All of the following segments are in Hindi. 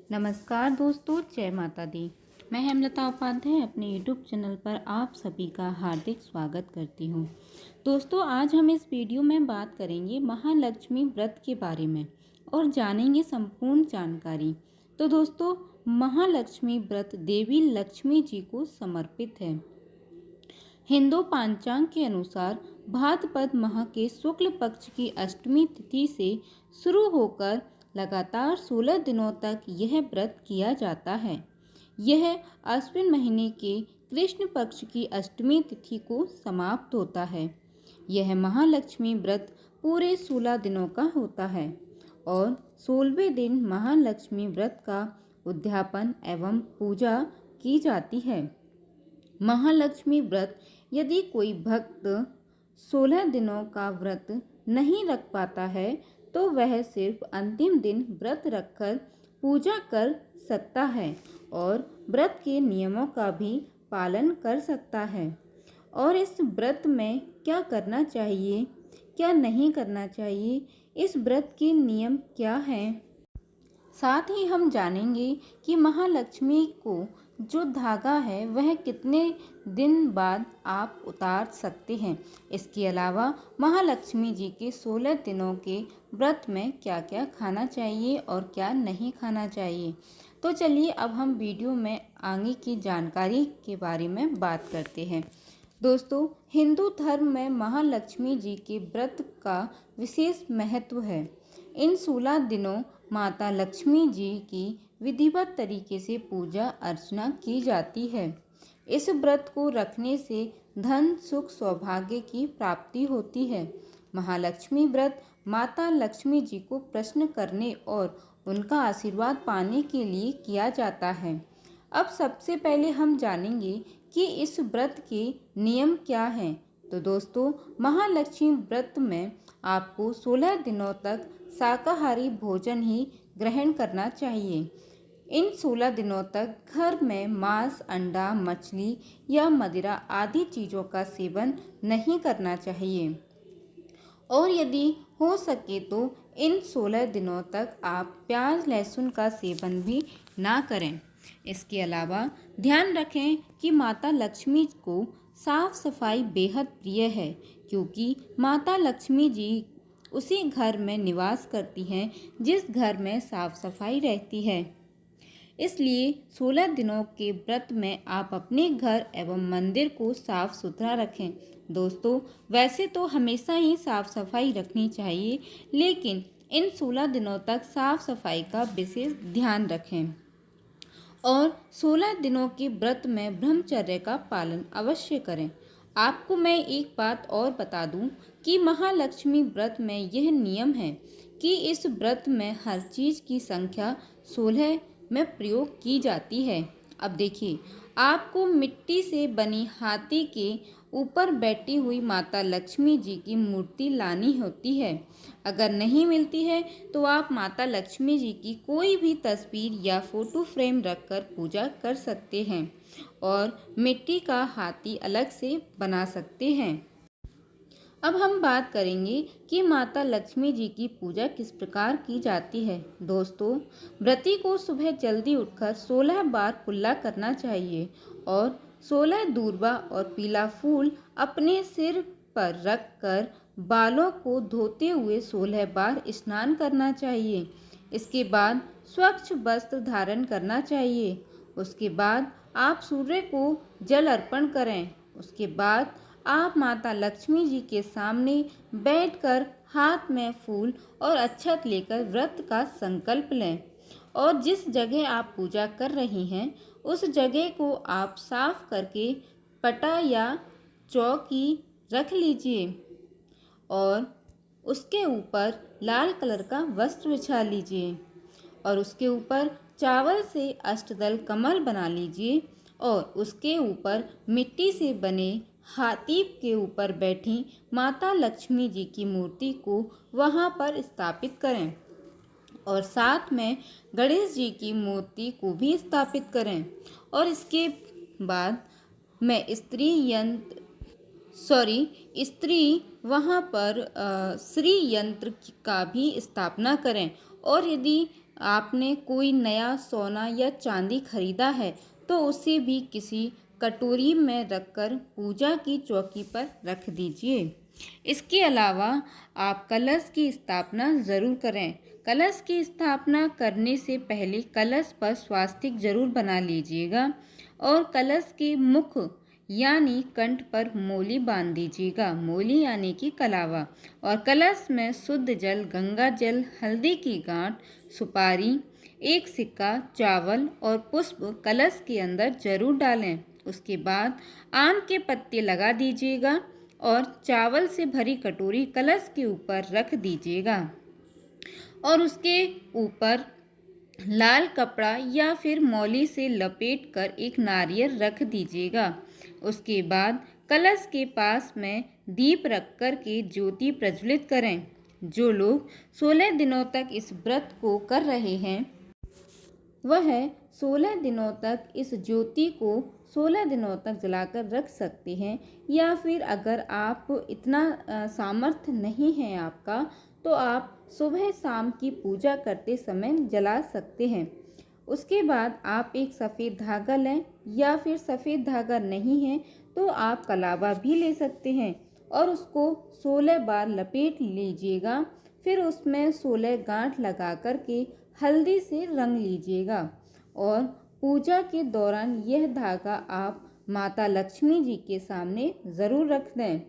नमस्कार दोस्तों, जय माता दी। मैं हेमलता उपाध्याय अपने यूट्यूब चैनल पर आप सभी का हार्दिक स्वागत करती हूँ। दोस्तों, आज हम इस वीडियो में बात करेंगे महालक्ष्मी व्रत के बारे में और जानेंगे संपूर्ण जानकारी। तो दोस्तों, महालक्ष्मी व्रत देवी लक्ष्मी जी को समर्पित है। हिंदू पंचांग के अनुसार भाद्रपद माह के शुक्ल पक्ष की अष्टमी तिथि से शुरू होकर लगातार 16 दिनों तक यह व्रत किया जाता है। यह अश्विन महीने के कृष्ण पक्ष की अष्टमी तिथि को समाप्त होता है। यह महालक्ष्मी व्रत पूरे 16 दिनों का होता है और 16वें दिन महालक्ष्मी व्रत का उद्यापन एवं पूजा की जाती है। महालक्ष्मी व्रत यदि कोई भक्त 16 दिनों का व्रत नहीं रख पाता है तो वह सिर्फ अंतिम दिन व्रत रखकर पूजा कर सकता है और व्रत के नियमों का भी पालन कर सकता है। और इस व्रत में क्या करना चाहिए, क्या नहीं करना चाहिए, इस व्रत के नियम क्या हैं, साथ ही हम जानेंगे कि महालक्ष्मी को जो धागा है वह कितने दिन बाद आप उतार सकते हैं। इसके अलावा महालक्ष्मी जी के 16 दिनों के व्रत में क्या क्या खाना चाहिए और क्या नहीं खाना चाहिए। तो चलिए अब हम वीडियो में आगे की जानकारी के बारे में बात करते हैं। दोस्तों, हिंदू धर्म में महालक्ष्मी जी के व्रत का विशेष महत्व है। इन 16 दिनों माता लक्ष्मी जी की विधिवत तरीके से पूजा अर्चना की जाती है। इस व्रत को रखने से धन सुख सौभाग्य की प्राप्ति होती है। महालक्ष्मी व्रत माता लक्ष्मी जी को प्रसन्न करने और उनका आशीर्वाद पाने के लिए किया जाता है। अब सबसे पहले हम जानेंगे कि इस व्रत के नियम क्या हैं। तो दोस्तों, महालक्ष्मी व्रत में आपको 16 दिनों तक शाकाहारी भोजन ही ग्रहण करना चाहिए। इन 16 दिनों तक घर में मांस, अंडा, मछली या मदिरा आदि चीज़ों का सेवन नहीं करना चाहिए और यदि हो सके तो इन 16 दिनों तक आप प्याज लहसुन का सेवन भी ना करें। इसके अलावा ध्यान रखें कि माता लक्ष्मी को साफ सफाई बेहद प्रिय है, क्योंकि माता लक्ष्मी जी उसी घर में निवास करती हैं जिस घर में साफ सफाई रहती है। इसलिए 16 दिनों के व्रत में आप अपने घर एवं मंदिर को साफ सुथरा रखें। दोस्तों, वैसे तो हमेशा ही साफ सफाई रखनी चाहिए, लेकिन इन 16 दिनों तक साफ सफाई का विशेष ध्यान रखें और 16 दिनों के व्रत में ब्रह्मचर्य का पालन अवश्य करें। आपको मैं एक बात और बता दूं कि महालक्ष्मी व्रत में यह नियम है कि इस व्रत में हर चीज़ की संख्या 16 में प्रयोग की जाती है। अब देखिए, आपको मिट्टी से बनी हाथी के ऊपर बैठी हुई माता लक्ष्मी जी की मूर्ति लानी होती है। अगर नहीं मिलती है तो आप माता लक्ष्मी जी की कोई भी तस्वीर या फोटो फ्रेम रखकर पूजा कर सकते हैं और मिट्टी का हाथी अलग से बना सकते हैं। अब हम बात करेंगे कि माता लक्ष्मी जी की पूजा किस प्रकार की जाती है। दोस्तों, व्रती को सुबह जल्दी उठकर 16 बार कुल्ला करना चाहिए और 16 दूर्वा और पीला फूल अपने सिर पर रखकर बालों को धोते हुए 16 बार स्नान करना चाहिए। इसके बाद स्वच्छ वस्त्र धारण करना चाहिए। उसके बाद आप सूर्य को जल अर्पण करें। उसके बाद आप माता लक्ष्मी जी के सामने बैठकर हाथ में फूल और अक्षत लेकर व्रत का संकल्प लें और जिस जगह आप पूजा कर रही हैं उस जगह को आप साफ करके पटा या चौकी रख लीजिए और उसके ऊपर लाल कलर का वस्त्र बिछा लीजिए और उसके ऊपर चावल से अष्टदल कमल बना लीजिए और उसके ऊपर मिट्टी से बने हाथी के ऊपर बैठी माता लक्ष्मी जी की मूर्ति को वहां पर स्थापित करें और साथ में गणेश जी की मूर्ति को भी स्थापित करें और इसके बाद मैं स्त्री वहाँ पर श्री यंत्र का भी स्थापना करें और यदि आपने कोई नया सोना या चांदी खरीदा है तो उसे भी किसी कटोरी में रखकर पूजा की चौकी पर रख दीजिए। इसके अलावा आप कलश की स्थापना ज़रूर करें। कलश की स्थापना करने से पहले कलश पर स्वास्तिक जरूर बना लीजिएगा और कलश के मुख यानी कंठ पर मोली बांध दीजिएगा। मोली यानी कि कलावा। और कलश में शुद्ध जल, गंगा जल, हल्दी की गांठ, सुपारी, एक सिक्का, चावल और पुष्प कलश के अंदर जरूर डालें। उसके बाद आम के पत्ते लगा दीजिएगा और चावल से भरी कटोरी कलश के ऊपर रख दीजिएगा और उसके ऊपर लाल कपड़ा या फिर मौली से लपेट कर एक नारियल रख दीजिएगा। उसके बाद कलश के पास में दीप रख कर के ज्योति प्रज्वलित करें। जो लोग 16 दिनों तक इस व्रत को कर रहे हैं वह 16 दिनों तक इस ज्योति को 16 दिनों तक जलाकर रख सकते हैं, या फिर अगर आप इतना सामर्थ्य नहीं है आपका तो आप सुबह शाम की पूजा करते समय जला सकते हैं। उसके बाद आप एक सफ़ेद धागा लें, या फिर सफ़ेद धागा नहीं है तो आप कलावा भी ले सकते हैं और उसको 16 बार लपेट लीजिएगा। फिर उसमें 16 गांठ लगा कर के हल्दी से रंग लीजिएगा और पूजा के दौरान यह धागा आप माता लक्ष्मी जी के सामने ज़रूर रख दें।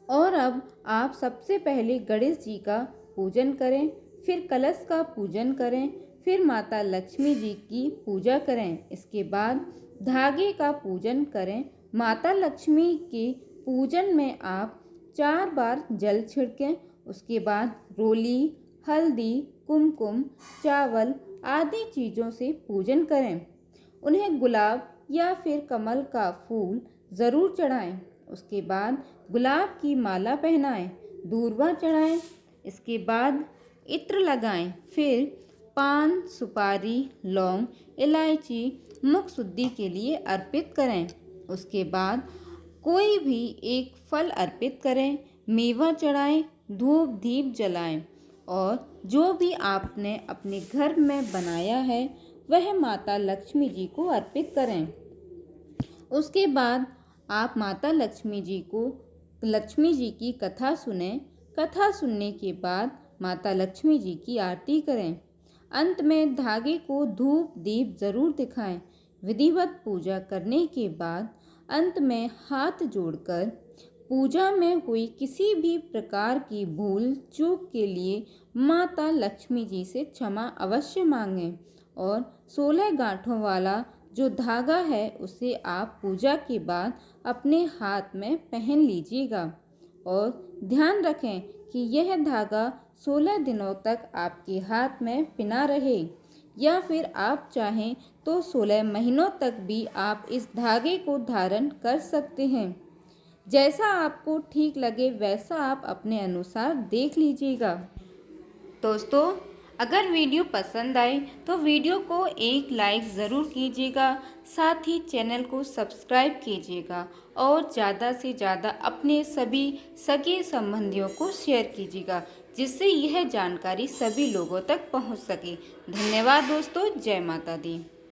और अब आप सबसे पहले गणेश जी का पूजन करें, फिर कलश का पूजन करें, फिर माता लक्ष्मी जी की पूजा करें। इसके बाद धागे का पूजन करें। माता लक्ष्मी के पूजन में आप 4 बार जल छिड़कें। उसके बाद रोली, हल्दी, कुमकुम, चावल आदि चीज़ों से पूजन करें। उन्हें गुलाब या फिर कमल का फूल ज़रूर चढ़ाएं। उसके बाद गुलाब की माला पहनाएं, दूर्वा चढ़ाएं। इसके बाद इत्र लगाएं। फिर पान, सुपारी, लौंग, इलायची मुख शुद्धि के लिए अर्पित करें। उसके बाद कोई भी एक फल अर्पित करें, मेवा चढ़ाएं, धूप दीप जलाएं और जो भी आपने अपने घर में बनाया है वह माता लक्ष्मी जी को अर्पित करें। उसके बाद आप माता लक्ष्मी जी की कथा सुनें। कथा सुनने के बाद माता लक्ष्मी जी की आरती करें। अंत में धागे को धूप दीप जरूर दिखाएं। विधिवत पूजा करने के बाद अंत में हाथ जोड़कर पूजा में हुई किसी भी प्रकार की भूल चूक के लिए माता लक्ष्मी जी से क्षमा अवश्य मांगें और 16 गांठों वाला जो धागा है उसे आप पूजा के बाद अपने हाथ में पहन लीजिएगा और ध्यान रखें कि यह धागा 16 दिनों तक आपके हाथ में पिना रहे, या फिर आप चाहें तो 16 महीनों तक भी आप इस धागे को धारण कर सकते हैं। जैसा आपको ठीक लगे वैसा आप अपने अनुसार देख लीजिएगा। दोस्तों, अगर वीडियो पसंद आए तो वीडियो को एक लाइक ज़रूर कीजिएगा, साथ ही चैनल को सब्सक्राइब कीजिएगा और ज़्यादा से ज़्यादा अपने सभी सगे संबंधियों को शेयर कीजिएगा, जिससे यह जानकारी सभी लोगों तक पहुंच सके। धन्यवाद दोस्तों। जय माता दी।